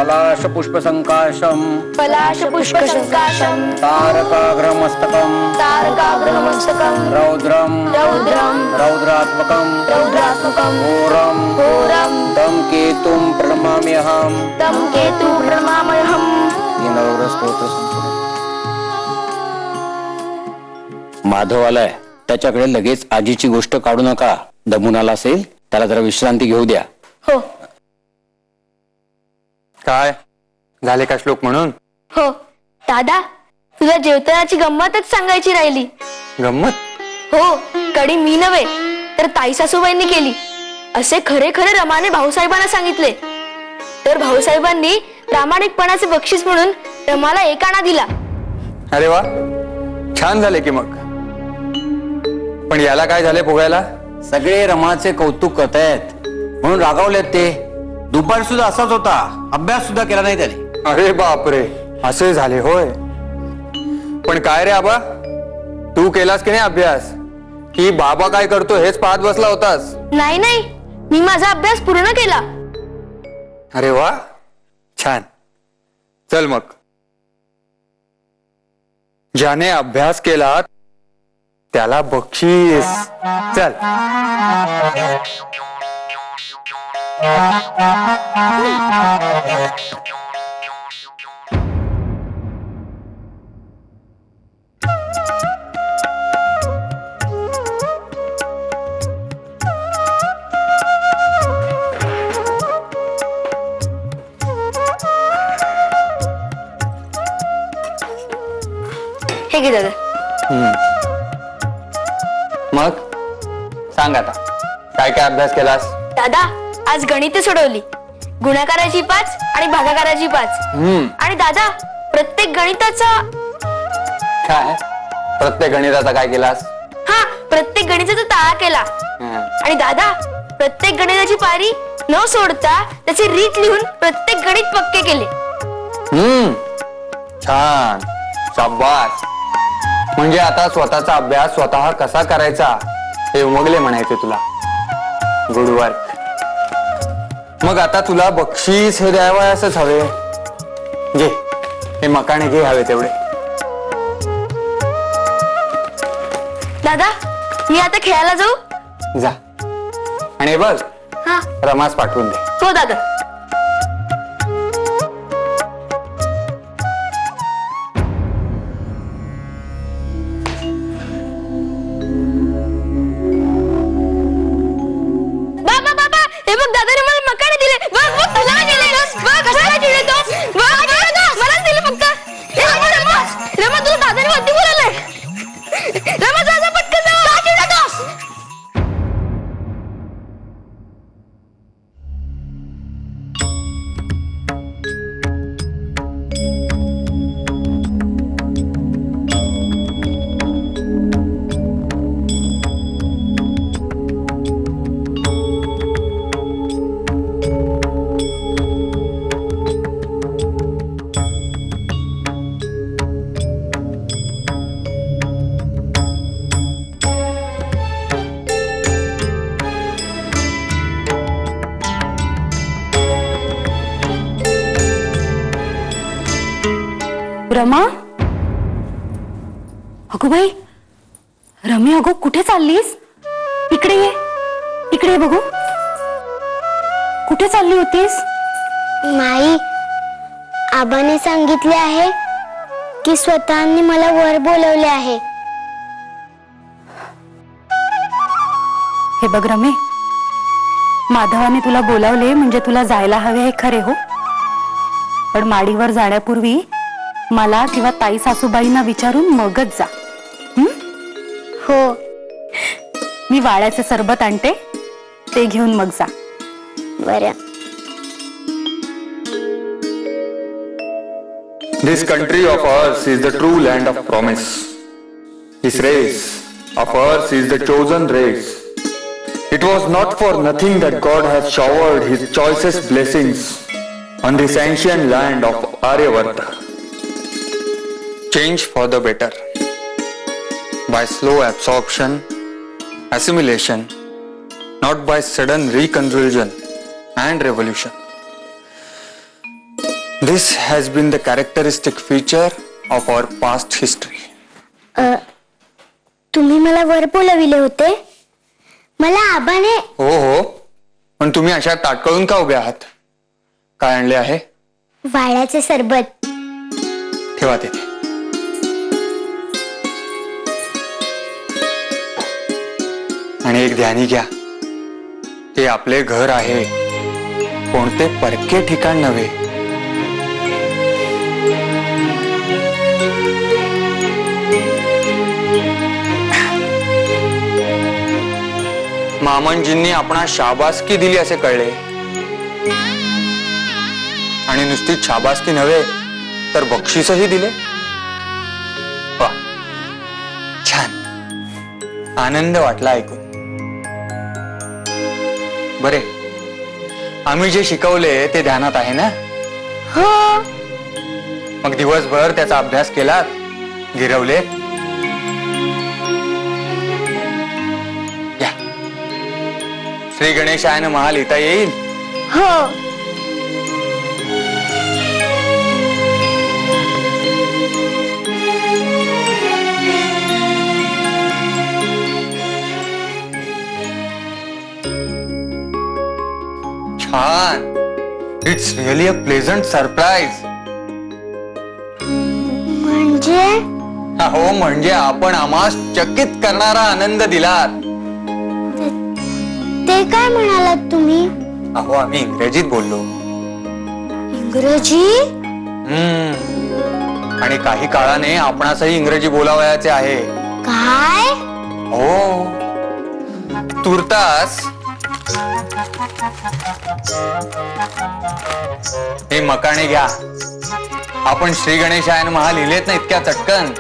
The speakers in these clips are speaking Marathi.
पलाश पुष्प संकाशम तारकाग्रमस्तकम रौद्रम रौद्रात्मकम घोरम तम केतुम प्रणमाम्यहम ये नवग्रह स्तोत्र संपूर्ण. माधव आलाय, त्याच्याकडे लगेच आजीची गोष्ट काढू नका. दमून आला असेल, त्याला जरा विश्रांती घेऊ द्या. हो काय झाले का श्लोक म्हणून? हो दादा, तुला जेवतानाची गंमतच सांगायची राहिली. गंमत? हो, कडी मी नव्हे तर ताई सासूबाईंनी केली. असे खरे खरे रमाने भाऊसाहेबांना सांगितले. तर भाऊसाहेबांनी प्रामाणिकपणाचे बक्षीस म्हणून रमाला 1 आणा दिला. अरे वा, छान झाले की मग. पण याला काय झाले फुगायला? सगळे रमाचे कौतुक करतायत म्हणून रागावलेत ते. दुपारी सुद्धा असाच होता, अभ्यास सुद्धा केला नाही त्याने. अरे बापरे, असे झाले होय. पण काय रे आबा, तू केलास की नाही अभ्यास? की बाबा काय करतो हेच पाहत बसला होतास? नाही नाही, मी माझा अभ्यास पूर्ण केला. अरे वा, छान. चल मग, ज्याने अभ्यास केला त्याला बक्षीस. चल. हे घे दादा. मग सांग आता, काय काय अभ्यास केलास? दादा, आज गणिते सोडवली. गुणाकाराची 5 आणि भागाकाराची 5. आणि दादा, प्रत्येक गणिताचा काय? प्रत्येक गणिताचा काय केलास? हा, प्रत्येक गणिताचा ताळा केला. आणि दादा, प्रत्येक गणिताची पारी न सोडता त्याची रीत लिहून प्रत्येक गणित पक्के केले. छान, शाबास. म्हणजे आता स्वतःचा अभ्यास स्वतः कसा करायचा हे उमगले म्हणायचे तुला. Good work. मग आता तुला बक्षीस हे द्यावयासच हवे. घे, हे मकाने घे, हवे तेवढे. दादा, मी आता खेळायला जाऊ? जा. आणि हे बघ, हा. रमास पाठवून दे. हो दादा. बाबा बाबा, हे बघ, दादाने मला मकाने दिले. बघ बघ, तुला नाही दिले. बघ कशाला चिडतो. बघ मलाच दिले फक्त. हे रमा रमा रमा, तुला दादाने वरती बोलावलंय. रमा, जा जा पटकन जा. का चिडतोस? रमा, अगो बाई, रमी, अगो कुठे चाललीस? इकडे ये, इकडे ये बघू. कुठे चालली होतीस? माई, आबाने सांगितले आहे की स्वतःनी मला वर बोलवले आहे. हे बघ रमे, माधवाने तुला बोलावले म्हणजे तुला जायला हवे हे खरे हो. पण माडीवर जाण्यापूर्वी मला किंवा ताई सासूबाईंना विचारून मगच जा. हो. मी वाळ्याचे सरबत आणते, ते घेऊन मग जा. बरं. This country of ours is the true land of promise. This race of ours is the chosen race. It was not for nothing that God has showered His choicest blessings on this ancient land of Aryavarta. Change for the better. By slow absorption, assimilation, not by sudden reconversion and revolution. This has been the characteristic feature of our past history. तुम्ही मला वर बोलविले होते. मला आबाने हो हो, पण तुम्ही अशा ताटकळून का उभे आहात? काय आणले आहे? वाळ्याचे सरबत. ठेवा तिथे. आणि एक ध्यानी घ्या, ते आपले घर आहे, कोणते परके ठिकाण नव्हे. मामनजींनी आपणास शाबासकी दिली असे कळले. आणि नुसती शाबासकी नव्हे तर बक्षीसही दिले. वा, छान, आनंद वाटला ऐकून. बरे, आम्ही जे शिकवले ते ध्यानात आहे ना? हो. मग दिवसभर त्याचा अभ्यास केला, गिरवले. या, श्री गणेशायन महा लिहिता येईल? हो. छान. It's really a pleasant surprise. म्हणजे हो, म्हणजे आपण आम्हास चकित करणारा आनंद दिलात. ते काय म्हणालात तुम्ही? अहो, आम्ही इंग्रजीत बोललो. इंग्रजी? आणि काही काळाने आपणासही इंग्रजी बोलावयाचे आहे. काय? हो, तुर्तास हे मकाणे घ्या. आपण श्री गणेशायन महा लिहिलेत ना इतक्या चटकन,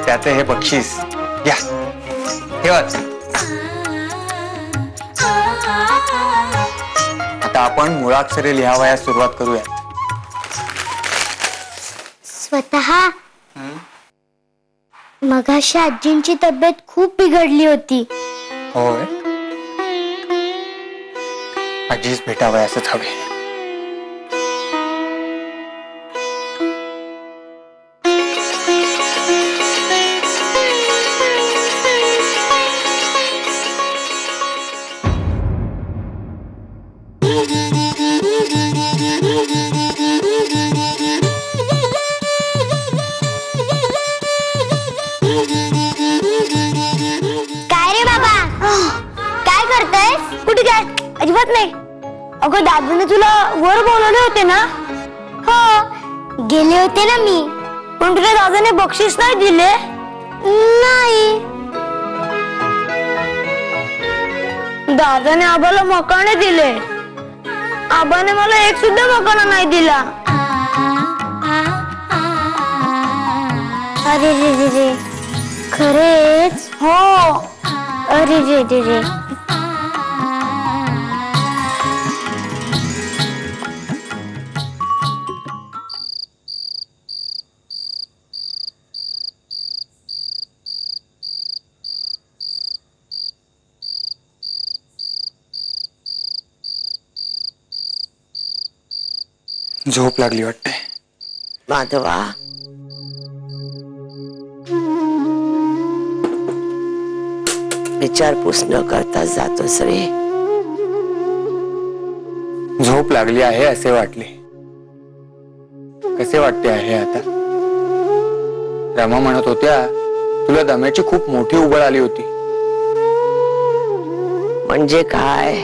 त्याचे हे बक्षीस घ्या. ठेवाच. आता आपण मुळाक्षरे लिहावयास सुरुवात करूया. स्वतः मगाशी आजींची तब्येत खूप बिघडली होती. होय, आजीच भेटावयासच हवे. काय रे बाबा, काय करतायस? कुठे काय? अजिबात नाही. अगं, दादूने तुला वर बोलवले होते ना? हो, गेले होते ना मी. पण तुला दादाने बक्षीस नाही दिले? नाही. दादाने आबाला मकाने दिले. आबाने मला एक सुद्धा मकाना नाही दिला. अरे रे रे रे, खरेच? हो. अरे रे रे रे. झोप लागली वाटते. माधवा, विचारपूस न करता जातोस रे? झोप लागली आहे असे वाटले. कसे वाटते आहे आता? रमा म्हणत होत्या तुला दम्याची खूप मोठी उबळ आली होती. म्हणजे काय,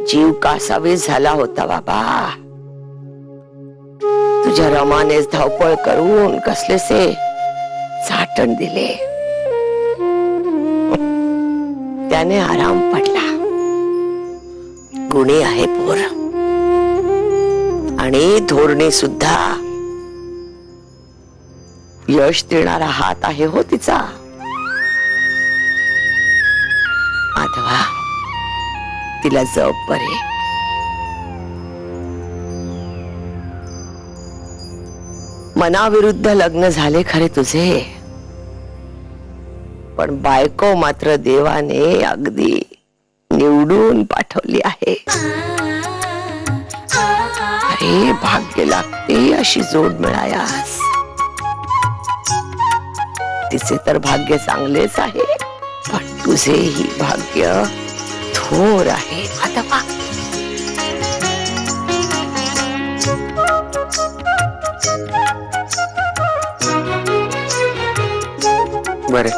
जीव कासावीस झाला होता बाबा. तुझ्या रमानेच धावपळ करून कसलेसे झाटण दिले. त्याने आराम पडला. गुणी आहे पोर, आणि धोरणी सुद्धा. यश देणारा हात आहे हो तिचा. माधवा, तिला जप बरे. मनाविरुद्ध लग्न झाले खरे तुझे, पण बायको मात्र देवाने अगदी निवडून पाठवली आहे. अरे, हे भाग्य लागते अशी जोड मिळायास. तिचे तर भाग्य चांगलेच आहे, पण तुझेही भाग्य थोर आहे माधवा. बरे,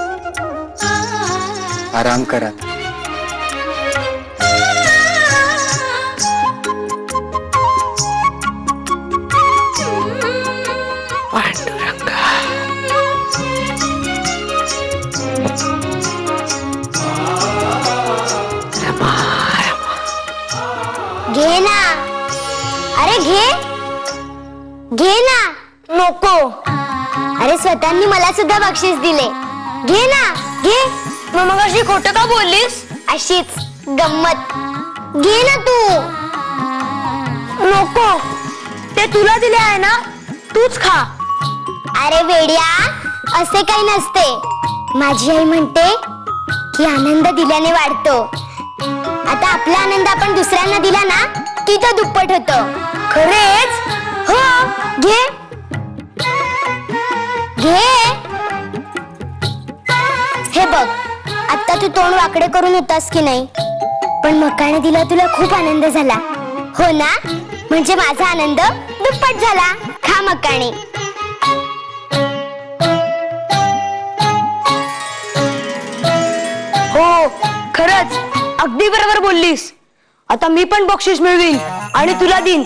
आराम करा. पांडुरंगा, रमा रमा. घे ना. अरे घे घे ना. नको. अरे स्वतःनी मला सुद्धा बक्षीस दिले. घे ना घे. मग अशी खोटं का बोललीस? अशीच गंमत. घे ना तू. नको. ते तुला दिले आहे ना, तूच खा. अरे वेड्या, असे काही नसते. माझी आई म्हणते की आनंद दिल्याने वाढतो. आता आपला आनंद आपण दुसऱ्यांना दिला ना की तो दुप्पट होतो. खरेच? हो. घे घे. हे बघ, आता तू तोंड वाकडे करून होतास की नाही, पण मकाने दिला तुला खूप आनंद झाला हो ना. म्हणजे माझा आनंद दुप्पट झाला. खा मकाने. हो, खरंच अगदी बरोबर बोललीस. आता मी पण बक्षीस मिळवीन आणि तुला देईन,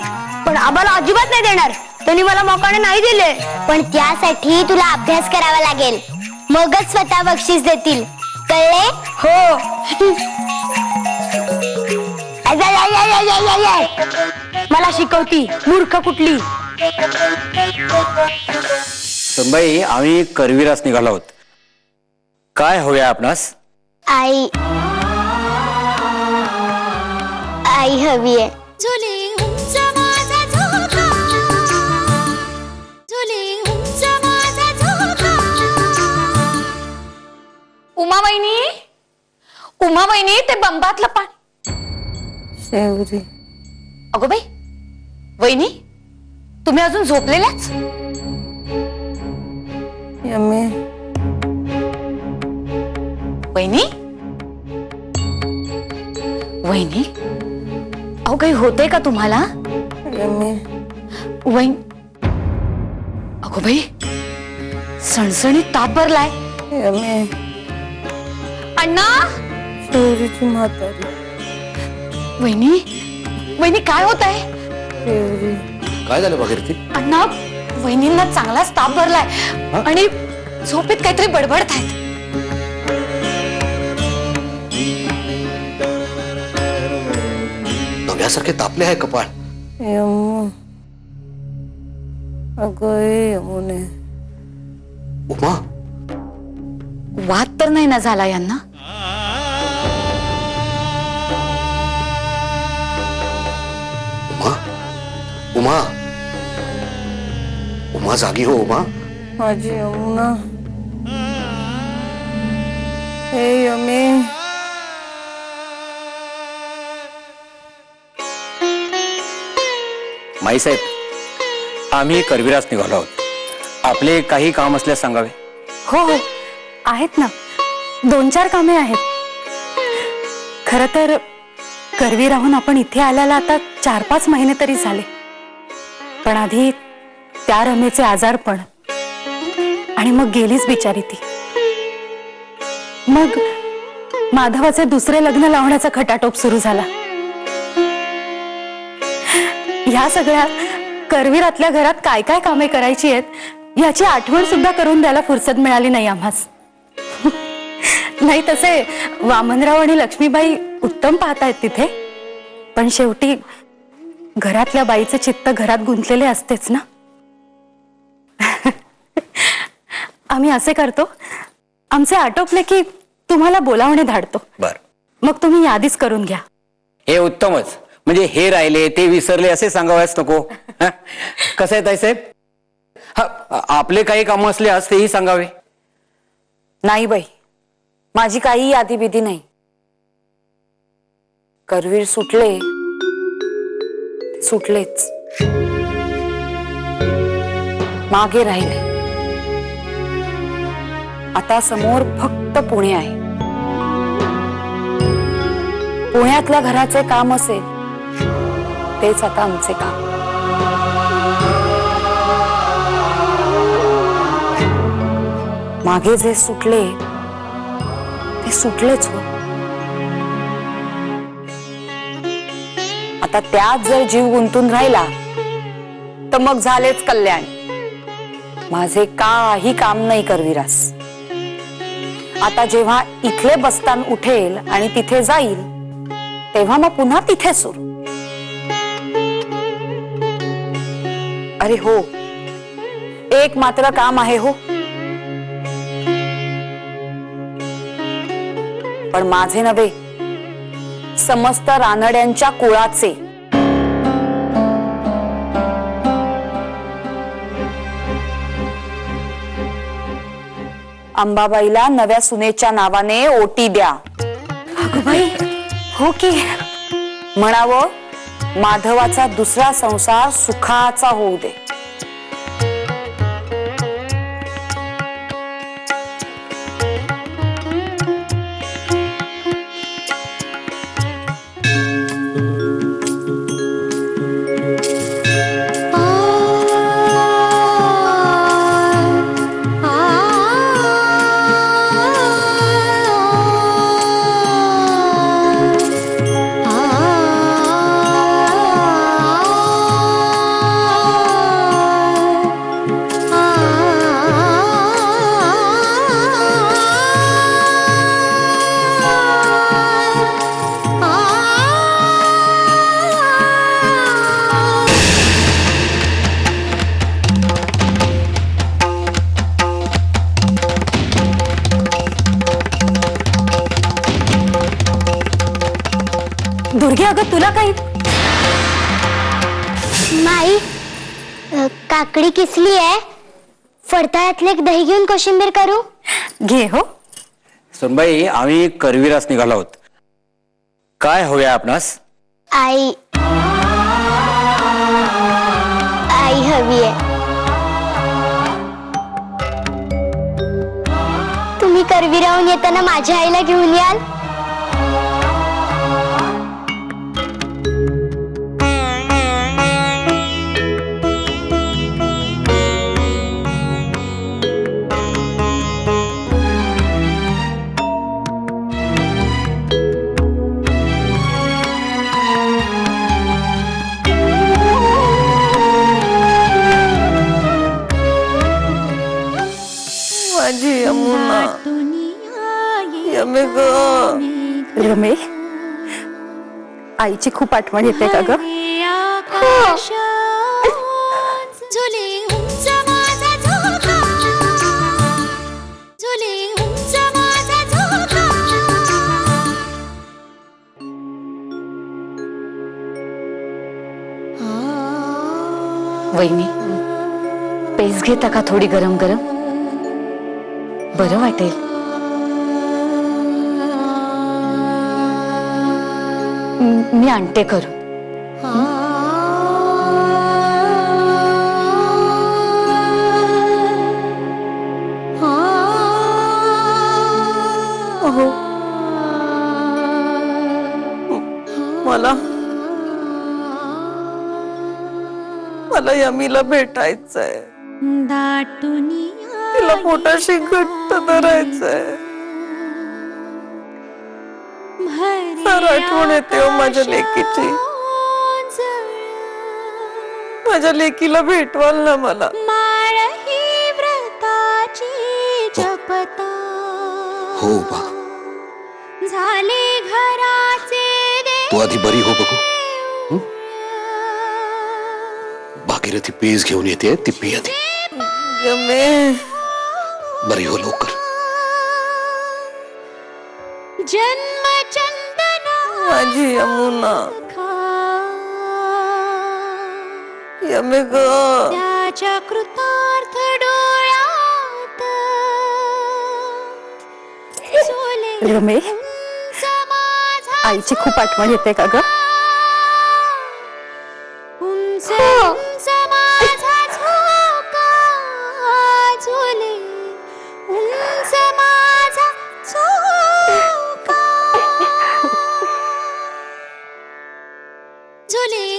पण आम्हाला अजिबात नाही देणार. त्यांनी मला मकाने नाही दिले. पण त्यासाठी तुला अभ्यास करावा लागेल, मगच स्वतः बक्षीस देतील. कळले? हो. मला शिकवती मूर्ख कुठली. सुनबाई, आम्ही करवीरास निघालो आहोत. काय हवंय आपणास? आई आई हवी आहे. उमा वहिनी, ते बंबातलं पाणी. शेवरी. अगो बाई, वहिनी तुम्ही अजून झोपलेल्याच? यम्मी. वहिनी वहिनी, अहो काही होतंय का तुम्हाला? यम्मी. वहिनी, अगो बाई सणसणीत ताप भरलाय. यम्मी. अण्णा. शेवरीची म्हातारी. वहिनी काय होत आहे? शेवरी. काय झालं भागीरथी? अण्णा, वहिनींना चांगलाच ताप भरलाय आणि झोपेत काहीतरी बडबडत आहेत. नव्यासारखे तापले आहे कपाळ. यम्मू. अगं यमुने. उमा, वाद तर नाही ना झाला यांना? उमा, उमा, उमा जागी हो. उमा, माझी यमुना. हे यमी. माईसाहेब, आम्ही करवीरास निघालो आहोत. आपले काही काम असल्यास सांगावे. हो हो, आहेत ना. 2-4 कामे आहेत. खरं तर करवी राहून आपण इथे आल्याला आता 4-5 महिने तरी झाले. पण आधी त्या रमेचे आजारपण आणि मग गेलीच बिचारी ती. मग माधवाचे दुसरे लग्न लावण्याचा खटाटोप सुरू झाला. ह्या सगळ्या करवीरातल्या घरात काय काय कामे करायची आहेत याची आठवण सुद्धा करून द्यायला फुरसत मिळाली नाही आम्हास. नाही तसे वामनराव आणि लक्ष्मीबाई उत्तम पाहतायत तिथे, पण शेवटी घरातल्या बाईचे चित्त घरात गुंतलेले असतेच ना. आम्ही असे करतो, आमचे आटोपले की तुम्हाला बोलावणे धाडतो. बर, मग तुम्ही यादीच करून घ्या. हे उत्तमच. म्हणजे हे राहिले ते विसरले असे सांगावयाच नको. कसं आहे ताईसाहेब? आपले काही कामं असल्यास तेही सांगावे. नाही बाई, माझी काही यादी बिदी नाही. करवीर सुटले, सुटलेच. मागे राहिले. आता समोर फक्त पुणे आहे. पुण्यातल्या घराचे काम असेल तेच आता आमचे काम. मागे जे सुटले ते सुटलेच हो. आता त्यात जर जीव गुंतून राहिला तर मग झालेच कल्याण. माझे काही काम नाही करविरास. आता जेव्हा इथले बस्तान उठेल आणि तिथे जाईल तेव्हा मग पुन्हा तिथे सुरू. अरे हो, एक मात्र काम आहे हो, पण माझे नव्हे, समस्त रानड्यांच्या कुळाचे. अंबाबाईला नव्या सुनेच्या नावाने ओटी द्या. अगं बाई, हो की. म्हणावं, माधवाचा दुसरा संसार सुखाचा होऊ दे. दुर्गे, अगं तुला काही? माई, काकडी किसली आहे. फडताळ्यातले एक दही घेऊन कोशिंबीर करू? घे हो. सुनबाई, आम्ही करविरास निघालो आहोत. काय हवंय आपणास? आई हवी आहे. तुम्ही करवीराहून येताना माझ्या आईला घेऊन याल? माझी यमुना, यमे ग. रमे, आईची खूप आठवण येते का ग? वहिनी, पेज घेता का थोडी गरम गरम? बरं वाटेल. मी आणते करू. मला यमीला भेटायचंय. तिला पोटाशी घट्ट धरायचंय. फार आठवण येते हो माझ्या लेकीची. माझ्या लेकीला भेटवाल ना मला. हो बा, झाले घराचे तू आधी बरी हो बघू. भागीरथी पेज घेऊन येते, ती पी आधी. बरी हो लवकर. जन्म चंदना माझी यमुना, यमे ग. त्याच्या कृतार्थ डोळ्यात रमे, आईची खूप आठवण येते का ग? झुले